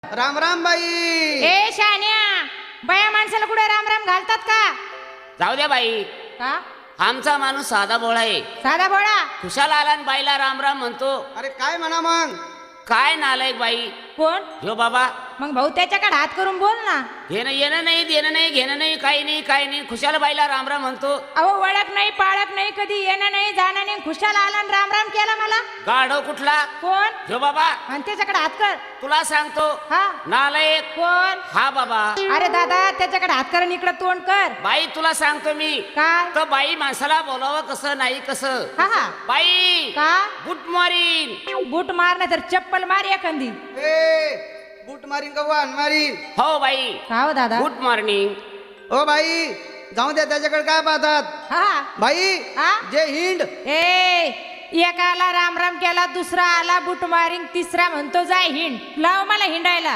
राम राम बाई. ए शान्या, बाया माणसाला कुठे राम राम घालतात का? जाऊ द्या बाई, का आमचा माणूस साधा भोळा आहे. साधा बोळा? खुशाल आला आणि बाईला राम राम म्हणतो. अरे काय म्हणा मग. काय नालायक बाई कोण? हो बाबा. मग भाऊ त्याच्याकडे हात करून बोल ना. घेणं येणं नाही, देणं नाही, घेणं नाही, काही नाही, काही नाही. खुशाल बाईला राम राम म्हणतो. अहो ओळख नाही पाळख नाही, कधी येणं नाही जाणं नाही, खुशाल आला आणि राम राम केला मला. गाढव कुठला कोण? हो बाबा. आणि त्याच्याकडे हात कर. तुला सांगतो हा नालायक. कोण? हा बाबा. अरे दादा त्याच्याकडे हात कर आणि इकडे तोंड कर. बाई तुला सांगतो मी, काय? तर बाई माणसाला बोलावं कसं नाही कसं. हा हा. बाई का? Good morning. बूट मार नाही तर चप्पल मार एखादी. ए बूट मारीन का वाहन मारीन. हो बाई का हो दादा? Good morning. ओ बाई जाऊ द्या, त्याच्याकडे काय पाहतात. हा बाई हा? जे हिंड. ए एकाला राम राम केला, दुसरा आला बूट मारिंग, तिसरा म्हणतो जाय हिंड. लाव मला हिंडायला.